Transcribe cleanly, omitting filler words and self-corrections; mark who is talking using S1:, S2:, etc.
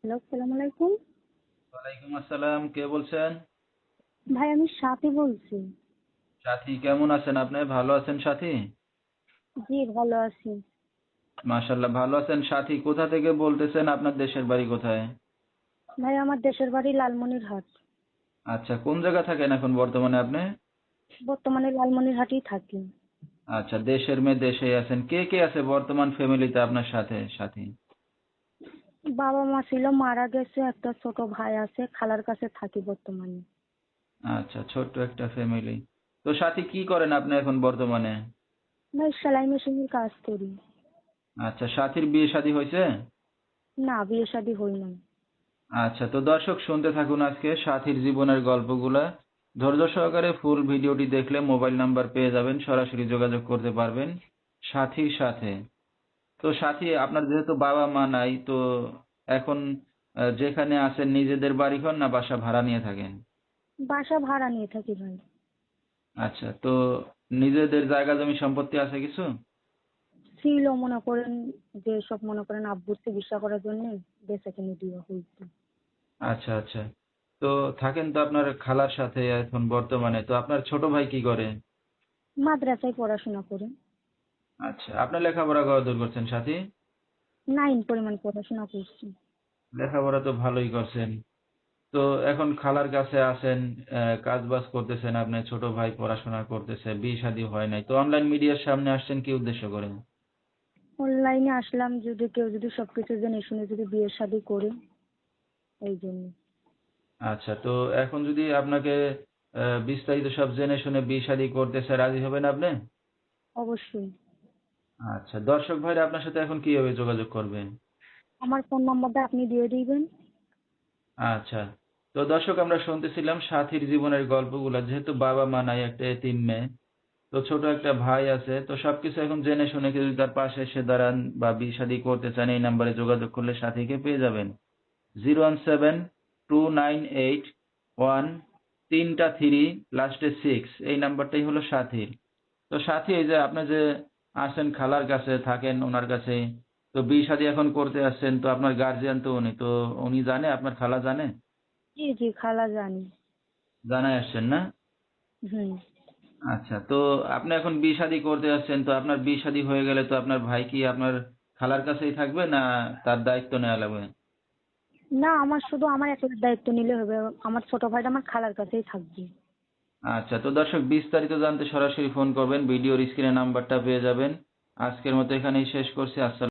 S1: Hello, আসসালামু আলাইকুম।
S2: ওয়ালাইকুম আসসালাম, কে বলছেন?
S1: ভাই আমি সাথী বলছি।
S2: সাথী, কেমন আছেন আপনি? ভালো আছেন সাথী?
S1: জি, ভালো আছি।
S2: মাশাআল্লাহ, ভালো আছেন সাথী। কোথা থেকে বলতেছেন? আপনার দেশের বাড়ি কোথায়?
S1: ভাই আমার দেশের বাড়ি লালমনিরহাট।
S2: আচ্ছা, কোন জায়গা থাকেন এখন বর্তমানে আপনি?
S1: বর্তমানে লালমনিরহাটেই থাকি।
S2: আচ্ছা, দেশের মেয়ে দেশেই আছেন। কে কে আছে বর্তমান ফ্যামিলিতে আপনার সাথে সাথী?
S1: বাবা মা ছিল, মারা গেছে, একটা ছোট ভাই আছে, খালার কাছে থাকি বর্তমানে।
S2: আচ্ছা, ছোট্ট একটা ফ্যামিলি। তো সাথী, কি করেন আপনি এখন বর্তমানে?
S1: ভাই সেলাই মেশিনের কাজ করি।
S2: আচ্ছা, সাথীর বিয়ে শাদী হয়েছে?
S1: না, বিয়ে শাদী হই নাই।
S2: আচ্ছা, তো দর্শক শুনতে থাকুন আজকে সাথীর জীবনের গল্পগুলা। ধৈর্য সহকারে ফুল ভিডিওটি দেখলে মোবাইল নাম্বার পেয়ে যাবেন, সরাসরি যোগাযোগ করতে পারবেন সাথীর সাথে। তো সাথী, আপনার যেহেতু বাবা মা নাই, তো এখন যেখানে আছেন নিজেদের বাড়িঘর না বাসা ভাড়া নিয়ে থাকেন?
S1: বাসা ভাড়া নিয়ে থাকি ভাই।
S2: আচ্ছা, তো নিজেদের জায়গা জমি সম্পত্তি আছে কিছু?
S1: ছিল মনে করেন, যে সব মনে করেন আব্বুর চিকিৎসা করার জন্য বেচা কিনে দেওয়া হয়েছে।
S2: আচ্ছা আচ্ছা। তো থাকেন তো আপনার খালার সাথে এখন বর্তমানে। তো আপনার ছোট ভাই কি করে?
S1: মাদ্রাসায় পড়াশোনা করে।
S2: আচ্ছা, আপনার লেখাপড়া কতদূর করছেন সাথী?
S1: 9 পরিমাণ পড়াশোনা করছি।
S2: লেখাপড়া তো ভালোই করছেন। তো এখন খালার কাছে আছেন, কাজ বাজ করতেছেন, আপনার ছোট ভাই পড়াশোনা করতেছে, বিয়ে শাদী হয় নাই। তো অনলাইন মিডিয়ার সামনে আসছেন কি উদ্দেশ্য করে?
S1: অনলাইনে আসলাম, যদি কেউ যদি সবকিছু জেনে শুনে যদি বিয়ে শাদী করে, এই জন্য।
S2: আচ্ছা, তো এখন যদি আপনাকে বিস্তারিত সব জেনে শুনে বিয়ে শাদী করতেছে, রাজি হবেন আপনি?
S1: অবশ্যই।
S2: আচ্ছা, দর্শক ভাইরা আপনার সাথে এখন কিভাবে যোগাযোগ করবেন?
S1: আমার ফোন নাম্বারটা আপনি দিয়ে দিবেন।
S2: আচ্ছা, তো দর্শক আমরা শুনতেছিলাম সাথীর জীবনের গল্পগুলা। যেহেতু বাবা মা নাই, একটা এতিম মেয়ে, তো ছোট একটা ভাই আছে, তো সবকিছু এখন জেনে শুনে কেউ যদি তার পাশে এসে দাঁড়ান বা বিয়ে শাদী করতে চান, এই নাম্বারে যোগাযোগ করলে সাথীকে পেয়ে যাবেন। 0172981 তিনটা 3 লাস্টে 6, এই নাম্বারটাই হলো সাথীর। তো সাথী, এই যে আপনি যে আসেন খালার কাছে থাকেন ওনার কাছে, তো বিয়ে শাদী এখন করতে আসছেন, তো আপনার গার্জিয়ান তো উনি, তো উনি জানে, আপনার খালা জানে?
S1: জি জি, খালা জানি।
S2: জানাই আসছেন না?
S1: হুম।
S2: আচ্ছা, তো আপনি এখন বিয়ে শাদী করতে যাচ্ছেন, তো আপনার বিয়ে শাদী হয়ে গেলে তো আপনার ভাই কি আপনার খালার কাছেই থাকবে না তার দায়িত্ব নেওয়া লাগবে?
S1: না, আমার শুধু আমার একার দায়িত্ব নিলে হবে। আমার ছোট ভাইটা আমার খালার কাছেই থাকবে।
S2: আচ্ছা, তো দর্শক বিস্তারিত জানতে সরাসরি ফোন করবেন, ভিডিওর স্ক্রিনে নাম্বারটা পেয়ে যাবেন। আজকের মতো এখানেই শেষ করছি। আসসালাম।